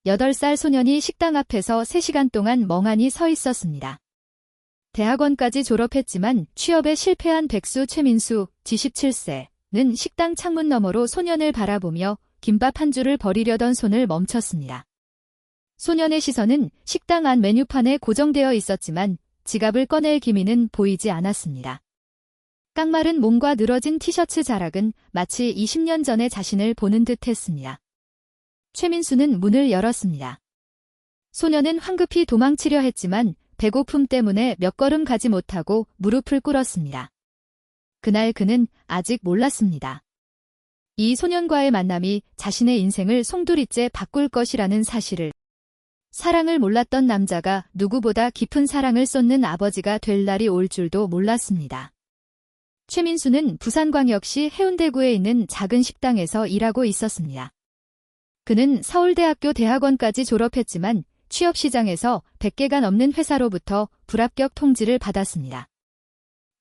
8살 소년이 식당 앞에서 3시간 동안 멍하니 서 있었습니다. 대학원까지 졸업했지만 취업에 실패한 백수 최민수, 지17세는 식당 창문 너머로 소년을 바라보며 김밥 한 줄을 버리려던 손을 멈췄습니다. 소년의 시선은 식당 안 메뉴판에 고정되어 있었지만 지갑을 꺼낼 기미는 보이지 않았습니다. 깡마른 몸과 늘어진 티셔츠 자락은 마치 20년 전의 자신을 보는 듯 했습니다. 최민수는 문을 열었습니다. 소년은 황급히 도망치려 했지만 배고픔 때문에 몇 걸음 가지 못하고 무릎을 꿇었습니다. 그날 그는 아직 몰랐습니다. 이 소년과의 만남이 자신의 인생을 송두리째 바꿀 것이라는 사실을. 사랑을 몰랐던 남자가 누구보다 깊은 사랑을 쏟는 아버지가 될 날이 올 줄도 몰랐습니다. 최민수는 부산광역시 해운대구에 있는 작은 식당에서 일하고 있었습니다. 그는 서울대학교 대학원까지 졸업했지만 취업시장에서 100개가 넘는 회사로부터 불합격 통지를 받았습니다.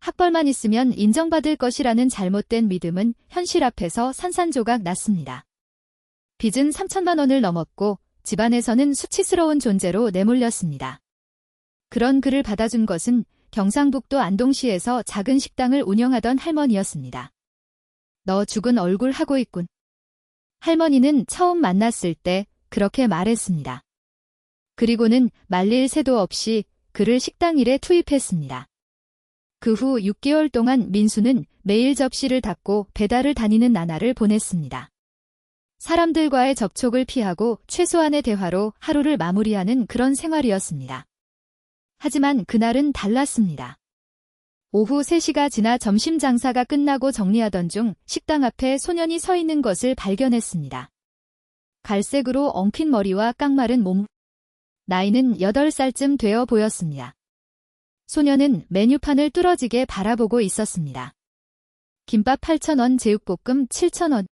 학벌만 있으면 인정받을 것이라는 잘못된 믿음은 현실 앞에서 산산조각 났습니다. 빚은 3천만 원을 넘었고 집안에서는 수치스러운 존재로 내몰렸습니다. 그런 그를 받아준 것은 경상북도 안동시에서 작은 식당을 운영하던 할머니였습니다. 너 죽은 얼굴 하고 있군. 할머니는 처음 만났을 때 그렇게 말했습니다. 그리고는 말릴 새도 없이 그를 식당 일에 투입했습니다. 그 후 6개월 동안 민수는 매일 접시를 닦고 배달을 다니는 나날을 보냈습니다. 사람들과의 접촉을 피하고 최소한의 대화로 하루를 마무리하는 그런 생활이었습니다. 하지만 그날은 달랐습니다. 오후 3시가 지나 점심 장사가 끝나고 정리하던 중 식당 앞에 소년이 서 있는 것을 발견했습니다. 갈색으로 엉킨 머리와 깡마른 몸. 나이는 8살쯤 되어 보였습니다. 소년은 메뉴판을 뚫어지게 바라보고 있었습니다. 김밥 8,000원, 제육볶음 7,000원.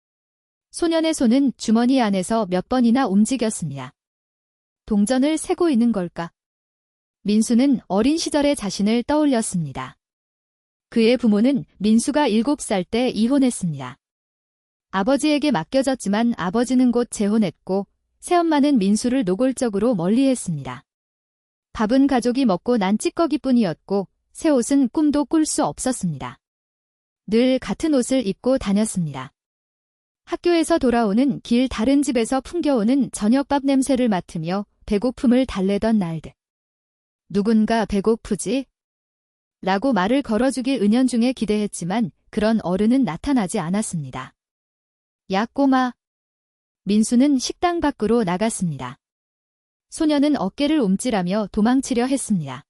소년의 손은 주머니 안에서 몇 번이나 움직였습니다. 동전을 세고 있는 걸까? 민수는 어린 시절의 자신을 떠올렸습니다. 그의 부모는 민수가 7살 때 이혼했습니다. 아버지에게 맡겨졌지만 아버지는 곧 재혼했고 새엄마는 민수를 노골적으로 멀리했습니다. 밥은 가족이 먹고 난 찌꺼기뿐이었고 새 옷은 꿈도 꿀 수 없었습니다. 늘 같은 옷을 입고 다녔습니다. 학교에서 돌아오는 길 다른 집에서 풍겨오는 저녁밥 냄새를 맡으며 배고픔을 달래던 날들. 누군가 배고프지? 라고 말을 걸어주길 은연중에 기대했지만 그런 어른은 나타나지 않았습니다. 야 꼬마. 민수는 식당 밖으로 나갔습니다. 소년은 어깨를 움찔하며 도망치려 했습니다.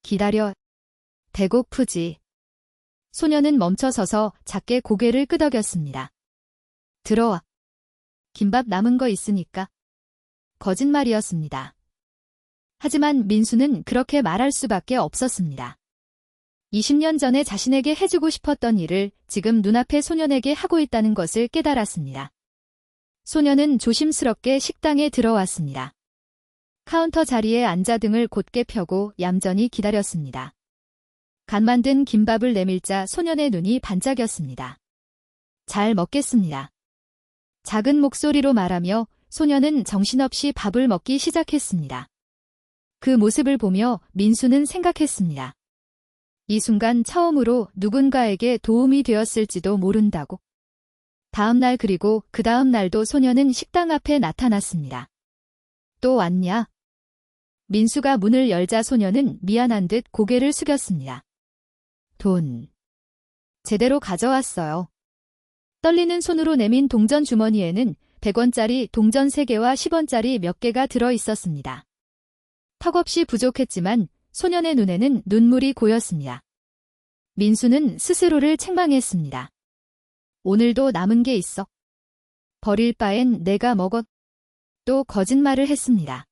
기다려. 배고프지. 소년은 멈춰서서 작게 고개를 끄덕였습니다. 들어와. 김밥 남은 거 있으니까. 거짓말이었습니다. 하지만 민수는 그렇게 말할 수밖에 없었습니다. 20년 전에 자신에게 해주고 싶었던 일을 지금 눈앞의 소년에게 하고 있다는 것을 깨달았습니다. 소년은 조심스럽게 식당에 들어왔습니다. 카운터 자리에 앉아 등을 곧게 펴고 얌전히 기다렸습니다. 간 만든 김밥을 내밀자 소년의 눈이 반짝였습니다. 잘 먹겠습니다. 작은 목소리로 말하며 소년은 정신없이 밥을 먹기 시작했습니다. 그 모습을 보며 민수는 생각했습니다. 이 순간 처음으로 누군가에게 도움이 되었을지도 모른다고. 다음 날 그리고 그 다음 날도 소년은 식당 앞에 나타났습니다. 또 왔냐? 민수가 문을 열자 소년은 미안한 듯 고개를 숙였습니다. 돈. 제대로 가져왔어요. 떨리는 손으로 내민 동전 주머니에는 100원짜리 동전 3개와 10원짜리 몇 개가 들어 있었습니다. 턱없이 부족했지만 소년의 눈에는 눈물이 고였습니다. 민수는 스스로를 책망했습니다. 오늘도 남은 게 있어. 버릴 바엔 내가 먹었. 또 거짓말을 했습니다.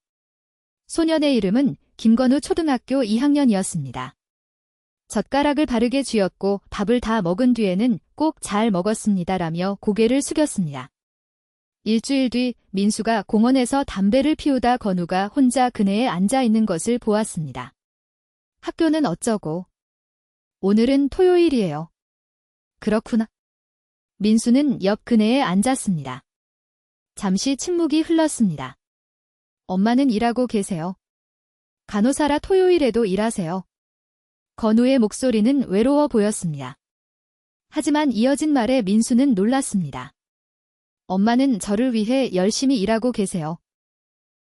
소년의 이름은 김건우 초등학교 2학년이었습니다. 젓가락을 바르게 쥐었고 밥을 다 먹은 뒤에는 꼭 잘 먹었습니다라며 고개를 숙였습니다. 일주일 뒤 민수가 공원에서 담배를 피우다 건우가 혼자 그네에 앉아 있는 것을 보았습니다. 학교는 어쩌고? 오늘은 토요일이에요. 그렇구나. 민수는 옆 그네에 앉았습니다. 잠시 침묵이 흘렀습니다. 엄마는 일하고 계세요. 간호사라 토요일에도 일하세요. 건우의 목소리는 외로워 보였습니다. 하지만 이어진 말에 민수는 놀랐습니다. 엄마는 저를 위해 열심히 일하고 계세요.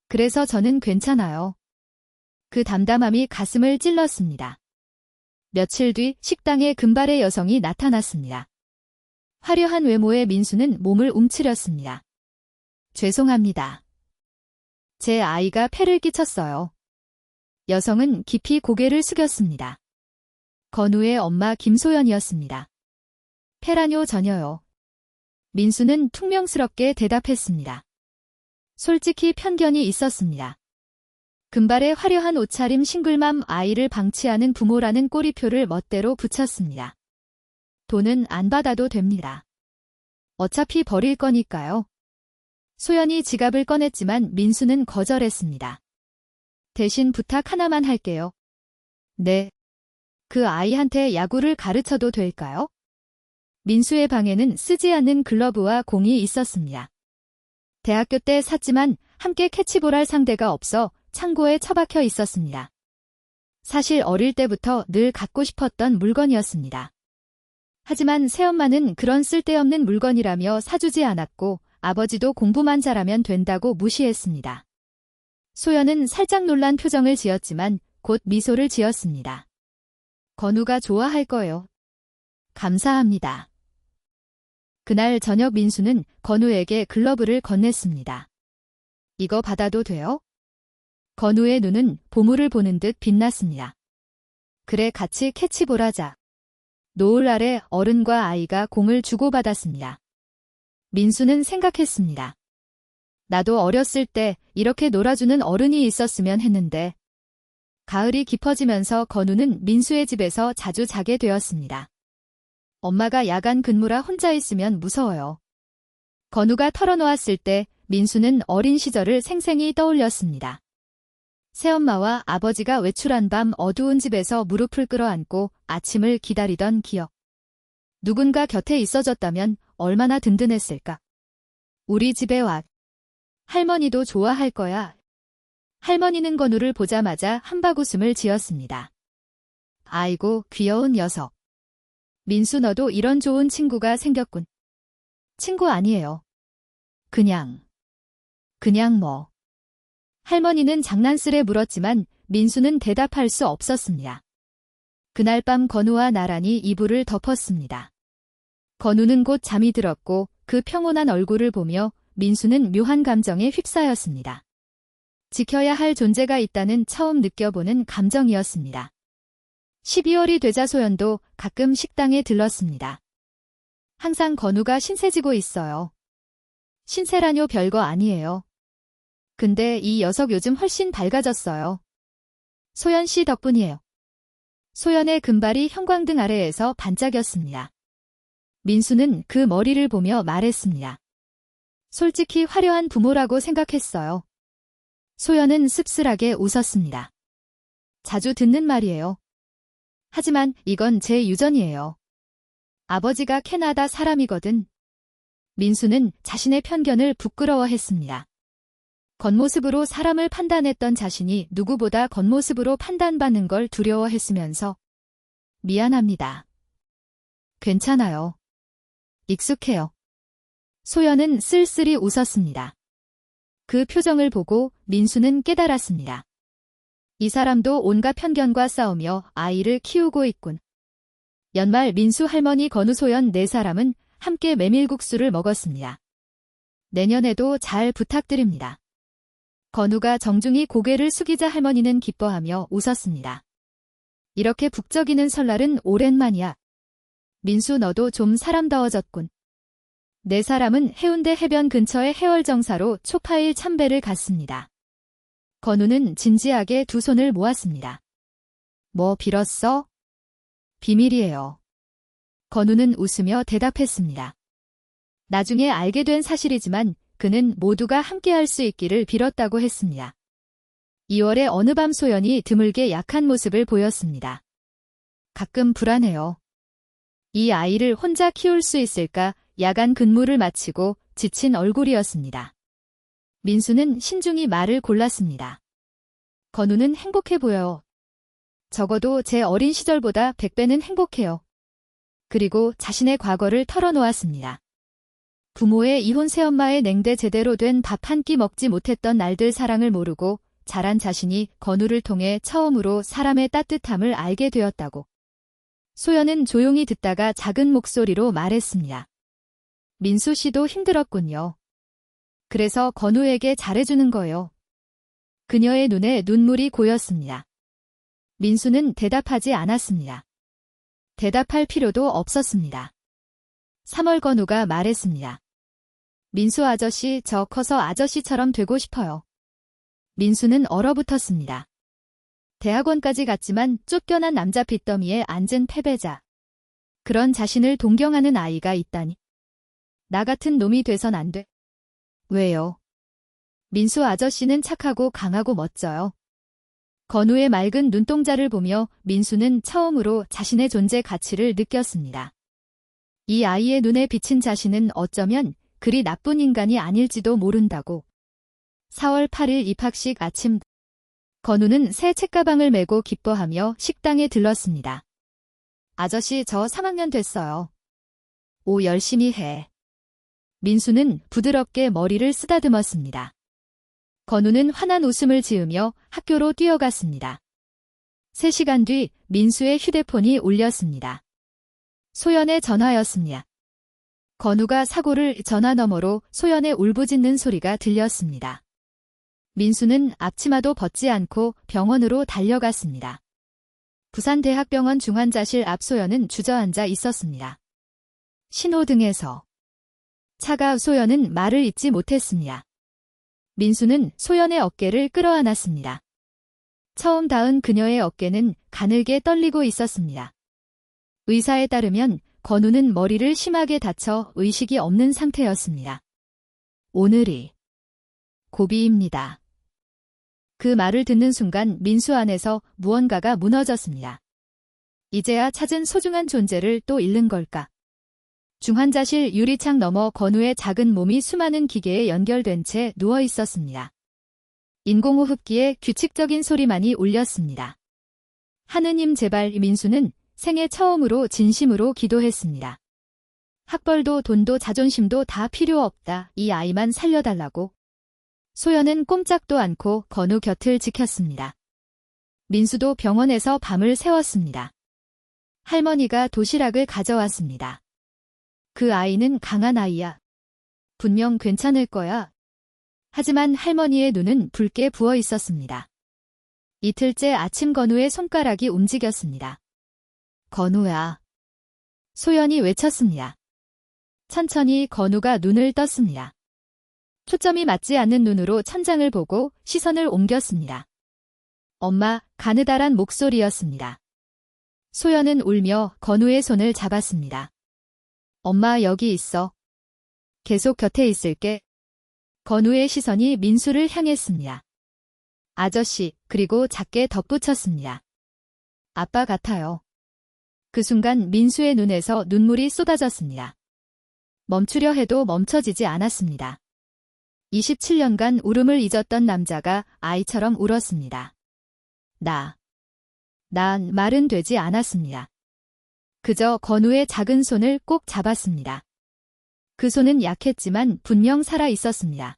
그래서 저는 괜찮아요. 그 담담함이 가슴을 찔렀습니다. 며칠 뒤 식당에 금발의 여성이 나타났습니다. 화려한 외모의 민수는 몸을 움츠렸습니다. 죄송합니다. 제 아이가 폐를 끼쳤어요. 여성은 깊이 고개를 숙였습니다. 건우의 엄마 김소연이었습니다. 폐라뇨 전혀요. 민수는 퉁명스럽게 대답했습니다. 솔직히 편견이 있었습니다. 금발의 화려한 옷차림 싱글맘 아이를 방치하는 부모라는 꼬리표를 멋대로 붙였습니다. 돈은 안 받아도 됩니다. 어차피 버릴 거니까요. 소연이 지갑을 꺼냈지만 민수는 거절했습니다. 대신 부탁 하나만 할게요. 네. 그 아이한테 야구를 가르쳐도 될까요? 민수의 방에는 쓰지 않는 글러브와 공이 있었습니다. 대학교 때 샀지만 함께 캐치볼할 상대가 없어 창고에 처박혀 있었습니다. 사실 어릴 때부터 늘 갖고 싶었던 물건이었습니다. 하지만 새엄마는 그런 쓸데없는 물건이라며 사주지 않았고 아버지도 공부만 잘하면 된다고 무시했습니다. 소연은 살짝 놀란 표정을 지었지만 곧 미소를 지었습니다. 건우가 좋아할 거예요. 감사합니다. 그날 저녁 민수는 건우에게 글러브를 건넸습니다. 이거 받아도 돼요? 건우의 눈은 보물을 보는 듯 빛났습니다. 그래 같이 캐치볼 하자. 노을 아래 어른과 아이가 공을 주고받았습니다. 민수는 생각했습니다. 나도 어렸을 때 이렇게 놀아주는 어른이 있었으면 했는데. 가을이 깊어지면서 건우는 민수의 집에서 자주 자게 되었습니다. 엄마가 야간 근무라 혼자 있으면 무서워요. 건우가 털어놓았을 때 민수는 어린 시절을 생생히 떠올렸습니다. 새엄마와 아버지가 외출한 밤 어두운 집에서 무릎을 끌어안고 아침을 기다리던 기억. 누군가 곁에 있어줬다면 얼마나 든든했을까. 우리 집에 와. 할머니도 좋아할 거야. 할머니는 건우를 보자마자 한박웃음을 지었습니다. 아이고 귀여운 녀석. 민수 너도 이런 좋은 친구가 생겼군. 친구 아니에요. 그냥 뭐. 할머니는 장난스레 물었지만 민수는 대답할 수 없었습니다. 그날 밤 건우와 나란히 이불을 덮었습니다. 건우는 곧 잠이 들었고 그 평온한 얼굴을 보며 민수는 묘한 감정에 휩싸였습니다. 지켜야 할 존재가 있다는 처음 느껴보는 감정이었습니다. 12월이 되자 소연도 가끔 식당에 들렀습니다. 항상 건우가 신세지고 있어요. 신세라뇨 별거 아니에요. 근데 이 녀석 요즘 훨씬 밝아졌어요. 소연 씨 덕분이에요. 소연의 금발이 형광등 아래에서 반짝였습니다. 민수는 그 머리를 보며 말했습니다. 솔직히 화려한 부모라고 생각했어요. 소연은 씁쓸하게 웃었습니다. 자주 듣는 말이에요. 하지만 이건 제 유전이에요. 아버지가 캐나다 사람이거든. 민수는 자신의 편견을 부끄러워했습니다. 겉모습으로 사람을 판단했던 자신이 누구보다 겉모습으로 판단받는 걸 두려워했으면서 미안합니다. 괜찮아요. 익숙해요. 소연은 쓸쓸히 웃었습니다. 그 표정을 보고 민수는 깨달았습니다. 이 사람도 온갖 편견과 싸우며 아이를 키우고 있군. 연말 민수 할머니 건우 소연 네 사람은 함께 메밀국수를 먹었습니다. 내년에도 잘 부탁드립니다. 건우가 정중히 고개를 숙이자 할머니는 기뻐하며 웃었습니다. 이렇게 북적이는 설날은 오랜만이야. 민수 너도 좀 사람다워졌군. 네 사람은 해운대 해변 근처의 해월정사로 초파일 참배를 갔습니다. 건우는 진지하게 두 손을 모았습니다. 뭐 빌었어? 비밀이에요. 건우는 웃으며 대답했습니다. 나중에 알게 된 사실이지만 그는 모두가 함께할 수 있기를 빌었다고 했습니다. 2월의 어느 밤 소연이 드물게 약한 모습을 보였습니다. 가끔 불안해요. 이 아이를 혼자 키울 수 있을까 야간 근무를 마치고 지친 얼굴이었습니다. 민수는 신중히 말을 골랐습니다. 건우는 행복해 보여요. 적어도 제 어린 시절보다 100배는 행복해요. 그리고 자신의 과거를 털어놓았습니다. 부모의 이혼 새엄마의 냉대 제대로 된 밥 한 끼 먹지 못했던 날들 사랑을 모르고 자란 자신이 건우를 통해 처음으로 사람의 따뜻함을 알게 되었다고. 소연은 조용히 듣다가 작은 목소리로 말했습니다. 민수 씨도 힘들었군요. 그래서 건우에게 잘해주는 거예요. 그녀의 눈에 눈물이 고였습니다. 민수는 대답하지 않았습니다. 대답할 필요도 없었습니다. 3월 건우가 말했습니다. 민수 아저씨, 저 커서 아저씨처럼 되고 싶어요. 민수는 얼어붙었습니다. 대학원까지 갔지만 쫓겨난 남자 빚더미에 앉은 패배자. 그런 자신을 동경하는 아이가 있다니. 나 같은 놈이 돼선 안 돼. 왜요? 민수 아저씨는 착하고 강하고 멋져요. 건우의 맑은 눈동자를 보며 민수는 처음으로 자신의 존재 가치를 느꼈습니다. 이 아이의 눈에 비친 자신은 어쩌면 그리 나쁜 인간이 아닐지도 모른다고. 4월 8일 입학식 아침, 건우는 새 책가방을 메고 기뻐하며 식당에 들렀습니다. 아저씨, 저 3학년 됐어요. 오, 열심히 해. 민수는 부드럽게 머리를 쓰다듬었습니다. 건우는 환한 웃음을 지으며 학교로 뛰어갔습니다. 3시간 뒤 민수의 휴대폰이 울렸습니다. 소연의 전화였습니다. 건우가 사고를 전화 너머로 소연의 울부짖는 소리가 들렸습니다. 민수는 앞치마도 벗지 않고 병원으로 달려갔습니다. 부산대학병원 중환자실 앞 소연은 주저앉아 있었습니다. 신호등에서 차가 소연은 말을 잇지 못했습니다. 민수는 소연의 어깨를 끌어안았습니다. 처음 닿은 그녀의 어깨는 가늘게 떨리고 있었습니다. 의사에 따르면 건우는 머리를 심하게 다쳐 의식이 없는 상태였습니다. 오늘이 고비입니다. 그 말을 듣는 순간 민수 안에서 무언가가 무너졌습니다. 이제야 찾은 소중한 존재를 또 잃는 걸까? 중환자실 유리창 너머 건우의 작은 몸이 수많은 기계에 연결된 채 누워 있었습니다. 인공호흡기에 규칙적인 소리만이 울렸습니다. 하느님 제발. 민수는 생애 처음으로 진심으로 기도했습니다. 학벌도 돈도 자존심도 다 필요 없다. 이 아이만 살려달라고. 소연은 꼼짝도 않고 건우 곁을 지켰습니다. 민수도 병원에서 밤을 새웠습니다. 할머니가 도시락을 가져왔습니다. 그 아이는 강한 아이야. 분명 괜찮을 거야. 하지만 할머니의 눈은 붉게 부어 있었습니다. 이틀째 아침 건우의 손가락이 움직였습니다. 건우야. 소연이 외쳤습니다. 천천히 건우가 눈을 떴습니다. 초점이 맞지 않는 눈으로 천장을 보고 시선을 옮겼습니다. 엄마, 가느다란 목소리였습니다. 소연은 울며 건우의 손을 잡았습니다. 엄마 여기 있어. 계속 곁에 있을게. 건우의 시선이 민수를 향했습니다. 아저씨, 그리고 작게 덧붙였습니다. 아빠 같아요. 그 순간 민수의 눈에서 눈물이 쏟아졌습니다. 멈추려 해도 멈춰지지 않았습니다. 27년간 울음을 잊었던 남자가 아이처럼 울었습니다. 난 말은 되지 않았습니다. 그저 건우의 작은 손을 꼭 잡았습니다. 그 손은 약했지만 분명 살아 있었습니다.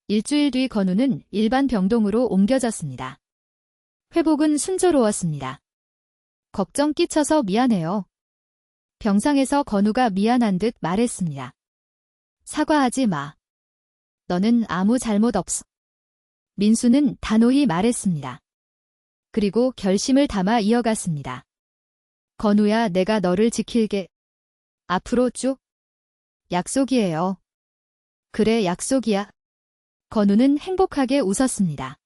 일주일 뒤 건우는 일반 병동으로 옮겨졌습니다. 회복은 순조로웠습니다. 걱정 끼쳐서 미안해요. 병상에서 건우가 미안한 듯 말했습니다. 사과하지 마. 너는 아무 잘못 없어. 민수는 단호히 말했습니다. 그리고 결심을 담아 이어갔습니다. 건우야, 내가 너를 지킬게. 앞으로 쭉. 약속이에요. 그래, 약속이야. 건우는 행복하게 웃었습니다.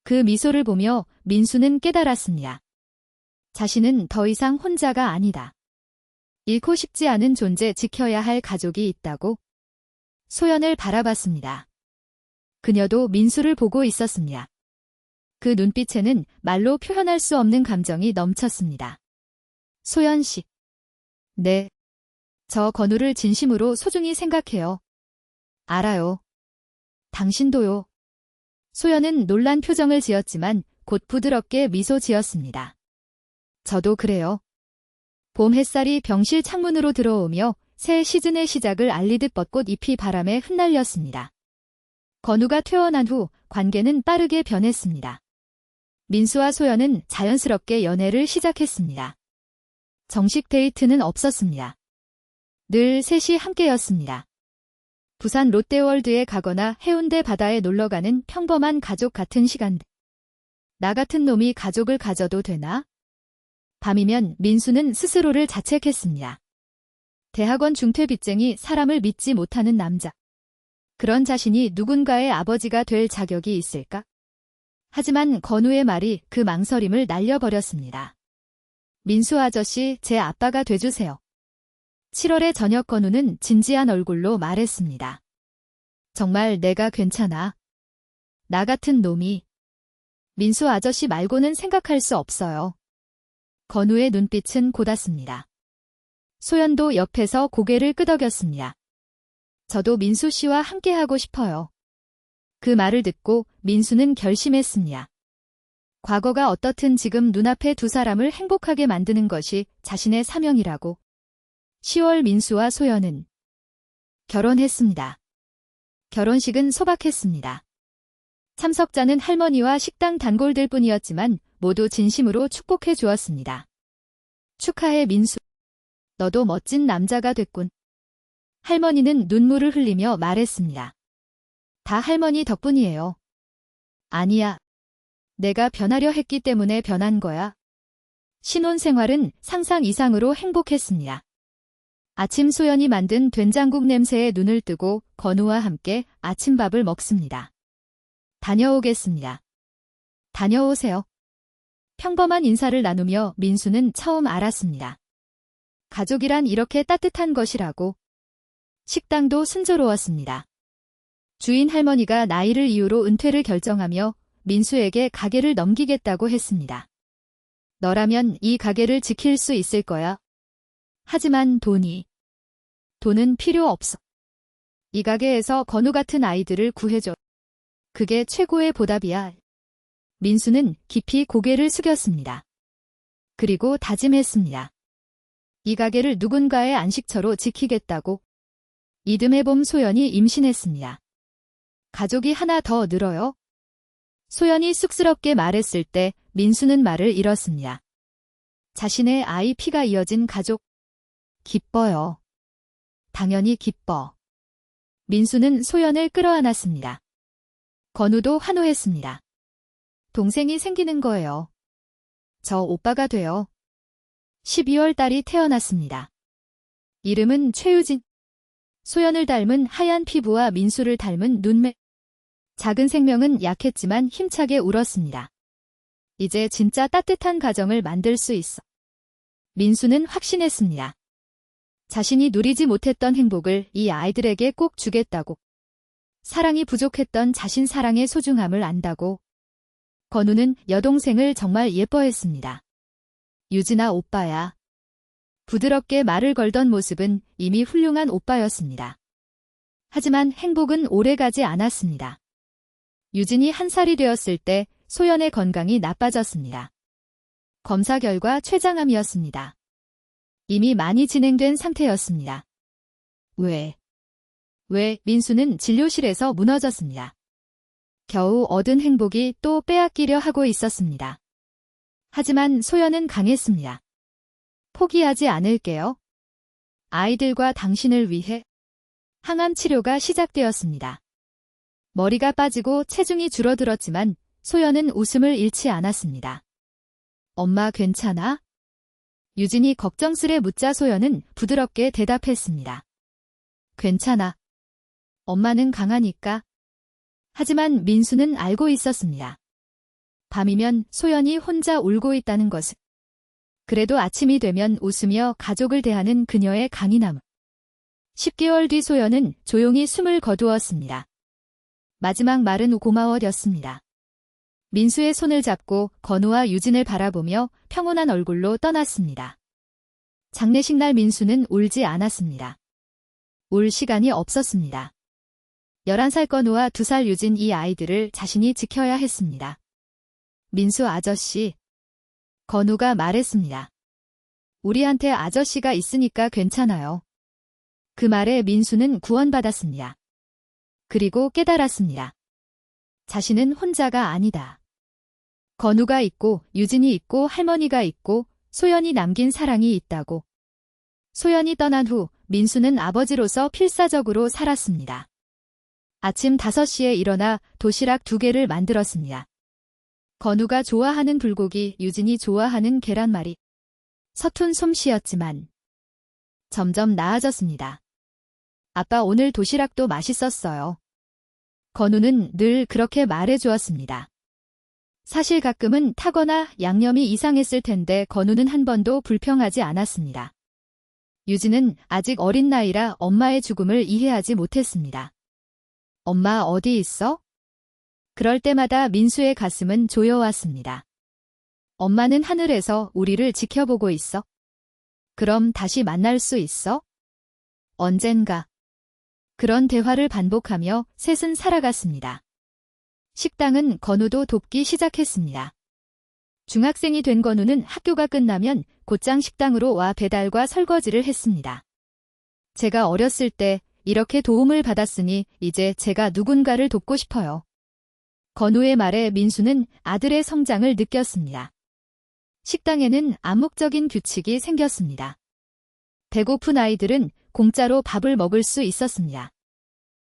그 미소를 보며 민수는 깨달았습니다. 자신은 더 이상 혼자가 아니다. 잃고 싶지 않은 존재, 지켜야 할 가족이 있다고. 소연을 바라봤습니다. 그녀도 민수를 보고 있었습니다. 그 눈빛에는 말로 표현할 수 없는 감정이 넘쳤습니다. 소연 씨. 네. 저 건우를 진심으로 소중히 생각해요. 알아요. 당신도요. 소연은 놀란 표정을 지었지만 곧 부드럽게 미소 지었습니다. 저도 그래요. 봄 햇살이 병실 창문으로 들어오며 새 시즌의 시작을 알리듯 벚꽃 잎이 바람에 흩날렸습니다. 건우가 퇴원한 후 관계는 빠르게 변했습니다. 민수와 소연은 자연스럽게 연애를 시작했습니다. 정식 데이트는 없었습니다. 늘 셋이 함께였습니다. 부산 롯데월드에 가거나 해운대 바다에 놀러가는 평범한 가족 같은 시간들. 나 같은 놈이 가족을 가져도 되나? 밤이면 민수는 스스로를 자책했습니다. 대학원 중퇴빚쟁이 사람을 믿지 못하는 남자. 그런 자신이 누군가의 아버지가 될 자격이 있을까? 하지만 건우의 말이 그 망설임을 날려버렸습니다. 민수 아저씨, 제 아빠가 돼주세요. 7월의 저녁 건우는 진지한 얼굴로 말했습니다. 정말 내가 괜찮아. 나 같은 놈이. 민수 아저씨 말고는 생각할 수 없어요. 건우의 눈빛은 고닫습니다. 소연도 옆에서 고개를 끄덕였습니다. 저도 민수 씨와 함께하고 싶어요. 그 말을 듣고 민수는 결심했습니다. 과거가 어떻든 지금 눈앞에 두 사람을 행복하게 만드는 것이 자신의 사명이라고. 10월 민수와 소연은 결혼했습니다. 결혼식은 소박했습니다. 참석자는 할머니와 식당 단골들 뿐이었지만 모두 진심으로 축복해 주었습니다. 축하해 민수. 너도 멋진 남자가 됐군. 할머니는 눈물을 흘리며 말했습니다. 다 할머니 덕분이에요. 아니야. 내가 변하려 했기 때문에 변한 거야. 신혼생활은 상상 이상으로 행복했습니다. 아침 소연이 만든 된장국 냄새에 눈을 뜨고 건우와 함께 아침밥을 먹습니다. 다녀오겠습니다. 다녀오세요. 평범한 인사를 나누며 민수는 처음 알았습니다. 가족이란 이렇게 따뜻한 것이라고. 식당도 순조로웠습니다. 주인 할머니가 나이를 이유로 은퇴를 결정하며 민수에게 가게를 넘기겠다고 했습니다. 너라면 이 가게를 지킬 수 있을 거야. 하지만 돈은 필요 없어. 이 가게에서 건우 같은 아이들을 구해줘. 그게 최고의 보답이야. 민수는 깊이 고개를 숙였습니다. 그리고 다짐했습니다. 이 가게를 누군가의 안식처로 지키겠다고. 이듬해 봄 소연이 임신했습니다. 가족이 하나 더 늘어요? 소연이 쑥스럽게 말했을 때 민수는 말을 잃었습니다. 자신의 아이 피가 이어진 가족. 기뻐요. 당연히 기뻐. 민수는 소연을 끌어안았습니다. 건우도 환호했습니다. 동생이 생기는 거예요. 저 오빠가 돼요. 12월 딸이 태어났습니다. 이름은 최유진. 소연을 닮은 하얀 피부와 민수를 닮은 눈매. 작은 생명은 약했지만 힘차게 울었습니다. 이제 진짜 따뜻한 가정을 만들 수 있어. 민수는 확신했습니다. 자신이 누리지 못했던 행복을 이 아이들에게 꼭 주겠다고. 사랑이 부족했던 자신 사랑의 소중함을 안다고. 건우는 여동생을 정말 예뻐했습니다. 유진아 오빠야. 부드럽게 말을 걸던 모습은 이미 훌륭한 오빠였습니다. 하지만 행복은 오래가지 않았습니다. 유진이 1살이 되었을 때 소연의 건강이 나빠졌습니다. 검사 결과 췌장암이었습니다. 이미 많이 진행된 상태였습니다. 왜 민수는 진료실에서 무너졌습니다. 겨우 얻은 행복이 또 빼앗기려 하고 있었습니다. 하지만 소연은 강했습니다. 포기하지 않을게요. 아이들과 당신을 위해. 항암 치료가 시작되었습니다. 머리가 빠지고 체중이 줄어들었지만 소연은 웃음을 잃지 않았습니다. 엄마 괜찮아? 유진이 걱정스레 묻자 소연은 부드럽게 대답했습니다. 괜찮아. 엄마는 강하니까. 하지만 민수는 알고 있었습니다. 밤이면 소연이 혼자 울고 있다는 것을. 그래도 아침이 되면 웃으며 가족을 대하는 그녀의 강인함. 10개월 뒤 소연은 조용히 숨을 거두었습니다. 마지막 말은 고마워였습니다. 민수의 손을 잡고 건우와 유진을 바라보며 평온한 얼굴로 떠났습니다. 장례식 날 민수는 울지 않았습니다. 울 시간이 없었습니다. 11살 건우와 2살 유진 이 아이들을 자신이 지켜야 했습니다. 민수 아저씨. 건우가 말했습니다. 우리한테 아저씨가 있으니까 괜찮아요. 그 말에 민수는 구원받았습니다. 그리고 깨달았습니다. 자신은 혼자가 아니다. 건우가 있고 유진이 있고 할머니가 있고 소연이 남긴 사랑이 있다고. 소연이 떠난 후 민수는 아버지로서 필사적으로 살았습니다. 아침 5시에 일어나 도시락 2개를 만들었습니다. 건우가 좋아하는 불고기, 유진이 좋아하는 계란말이. 서툰 솜씨였지만 점점 나아졌습니다. 아빠 오늘 도시락도 맛있었어요. 건우는 늘 그렇게 말해주었습니다. 사실 가끔은 타거나 양념이 이상했을 텐데 건우는 한 번도 불평하지 않았습니다. 유진은 아직 어린 나이라 엄마의 죽음을 이해하지 못했습니다. 엄마 어디 있어? 그럴 때마다 민수의 가슴은 조여왔습니다. 엄마는 하늘에서 우리를 지켜보고 있어? 그럼 다시 만날 수 있어? 언젠가. 그런 대화를 반복하며 셋은 살아갔습니다. 식당은 건우도 돕기 시작했습니다. 중학생이 된 건우는 학교가 끝나면 곧장 식당으로 와 배달과 설거지를 했습니다. 제가 어렸을 때 이렇게 도움을 받았으니 이제 제가 누군가를 돕고 싶어요. 건우의 말에 민수는 아들의 성장을 느꼈습니다. 식당에는 암묵적인 규칙이 생겼습니다. 배고픈 아이들은 공짜로 밥을 먹을 수 있었습니다.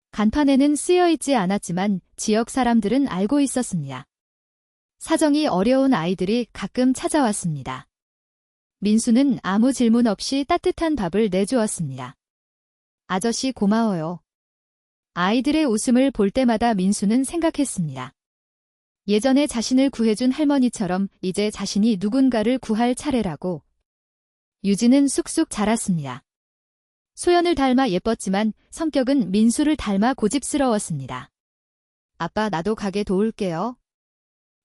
간판에는 쓰여있지 않았지만 지역 사람들은 알고 있었습니다. 사정이 어려운 아이들이 가끔 찾아왔습니다. 민수는 아무 질문 없이 따뜻한 밥을 내주었습니다. 아저씨 고마워요. 아이들의 웃음을 볼 때마다 민수는 생각했습니다. 예전에 자신을 구해준 할머니처럼 이제 자신이 누군가를 구할 차례라고. 유진은 쑥쑥 자랐습니다. 소연을 닮아 예뻤지만 성격은 민수를 닮아 고집스러웠습니다. 아빠 나도 가게 도울게요.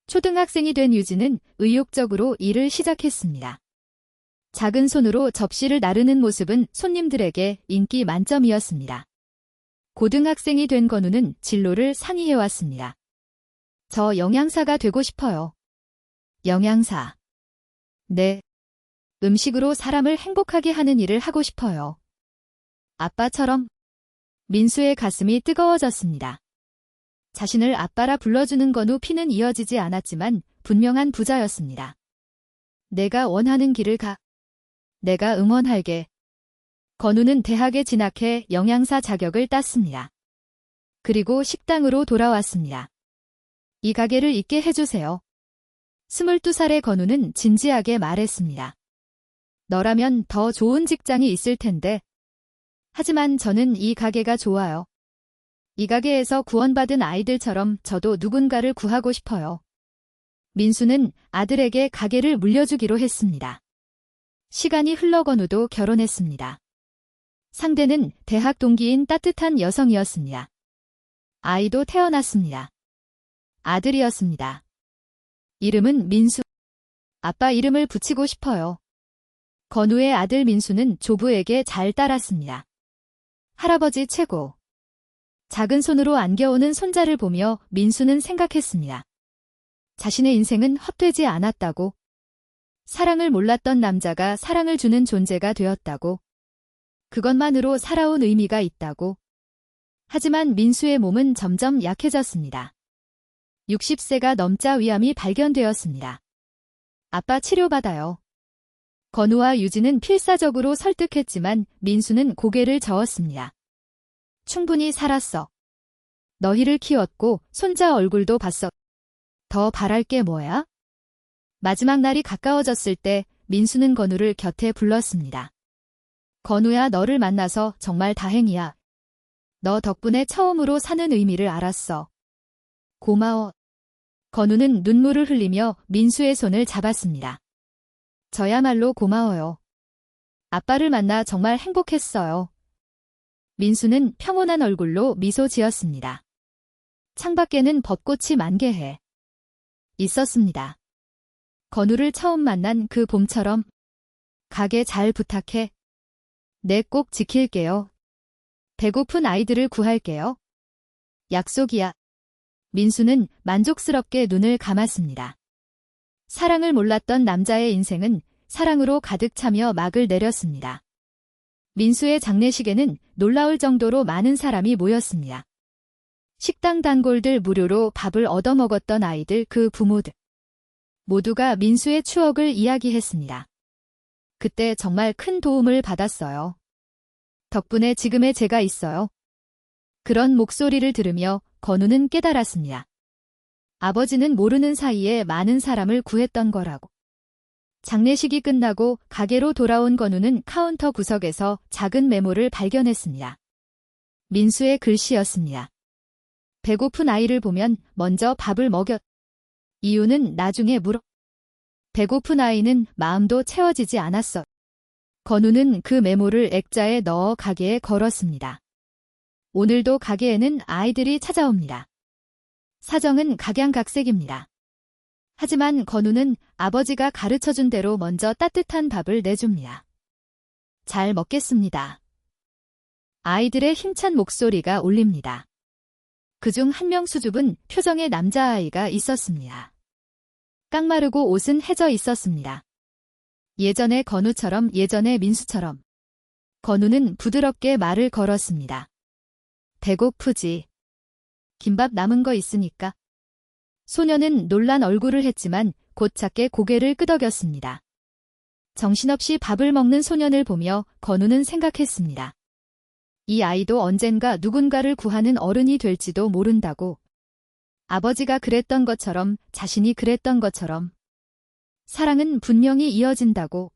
초등학생이 된 유진은 의욕적으로 일을 시작했습니다. 작은 손으로 접시를 나르는 모습은 손님들에게 인기 만점이었습니다. 고등학생이 된 건우는 진로를 상의해왔습니다. 저 영양사가 되고 싶어요. 영양사. 네. 음식으로 사람을 행복하게 하는 일을 하고 싶어요. 아빠처럼. 민수의 가슴이 뜨거워졌습니다. 자신을 아빠라 불러주는 건우 피는 이어지지 않았지만 분명한 부자였습니다. 내가 원하는 길을 가. 내가 응원할게. 건우는 대학에 진학해 영양사 자격을 땄습니다. 그리고 식당으로 돌아왔습니다. 이 가게를 있게 해주세요. 22살의 건우는 진지하게 말했습니다. 너라면 더 좋은 직장이 있을 텐데. 하지만 저는 이 가게가 좋아요. 이 가게에서 구원받은 아이들처럼 저도 누군가를 구하고 싶어요. 민수는 아들에게 가게를 물려주기로 했습니다. 시간이 흘러 건우도 결혼했습니다. 상대는 대학 동기인 따뜻한 여성이었습니다. 아이도 태어났습니다. 아들이었습니다. 이름은 민수. 아빠 이름을 붙이고 싶어요. 건우의 아들 민수는 조부에게 잘 따랐습니다. 할아버지 최고. 작은 손으로 안겨오는 손자를 보며 민수는 생각했습니다. 자신의 인생은 헛되지 않았다고. 사랑을 몰랐던 남자가 사랑을 주는 존재가 되었다고. 그것만으로 살아온 의미가 있다고. 하지만 민수의 몸은 점점 약해졌습니다. 60세가 넘자 위암이 발견되었습니다. 아빠 치료받아요. 건우와 유진은 필사적으로 설득했지만 민수는 고개를 저었습니다. 충분히 살았어. 너희를 키웠고 손자 얼굴도 봤어. 더 바랄 게 뭐야? 마지막 날이 가까워졌을 때 민수는 건우를 곁에 불렀습니다. 건우야 너를 만나서 정말 다행이야. 너 덕분에 처음으로 사는 의미를 알았어. 고마워. 건우는 눈물을 흘리며 민수의 손을 잡았습니다. 저야말로 고마워요. 아빠를 만나 정말 행복했어요. 민수는 평온한 얼굴로 미소 지었습니다. 창밖에는 벚꽃이 만개해 있었습니다. 건우를 처음 만난 그 봄처럼. 가게 잘 부탁해. 네 꼭 지킬게요. 배고픈 아이들을 구할게요. 약속이야. 민수는 만족스럽게 눈을 감았습니다. 사랑을 몰랐던 남자의 인생은 사랑으로 가득 차며 막을 내렸습니다. 민수의 장례식에는 놀라울 정도로 많은 사람이 모였습니다. 식당 단골들, 무료로 밥을 얻어먹었던 아이들, 그 부모들. 모두가 민수의 추억을 이야기했습니다. 그때 정말 큰 도움을 받았어요. 덕분에 지금의 제가 있어요. 그런 목소리를 들으며 건우는 깨달았습니다. 아버지는 모르는 사이에 많은 사람을 구했던 거라고. 장례식이 끝나고 가게로 돌아온 건우는 카운터 구석에서 작은 메모를 발견했습니다. 민수의 글씨였습니다. 배고픈 아이를 보면 먼저 밥을 먹였. 이유는 나중에 물어. 배고픈 아이는 마음도 채워지지 않았어. 건우는 그 메모를 액자에 넣어 가게에 걸었습니다. 오늘도 가게에는 아이들이 찾아옵니다. 사정은 각양각색입니다. 하지만 건우는 아버지가 가르쳐준 대로 먼저 따뜻한 밥을 내줍니다. 잘 먹겠습니다. 아이들의 힘찬 목소리가 울립니다. 그중 한 명 수줍은 표정의 남자아이가 있었습니다. 깡마르고 옷은 해져 있었습니다. 예전의 건우처럼, 예전의 민수처럼. 건우는 부드럽게 말을 걸었습니다. 배고프지? 김밥 남은 거 있으니까. 소녀는 놀란 얼굴을 했지만 곧찾게 고개를 끄덕였습니다. 정신없이 밥을 먹는 소년을 보며 건우는 생각했습니다. 이 아이도 언젠가 누군가를 구하는 어른이 될지도 모른다고. 아버지가 그랬던 것처럼, 자신이 그랬던 것처럼. 사랑은 분명히 이어진다고.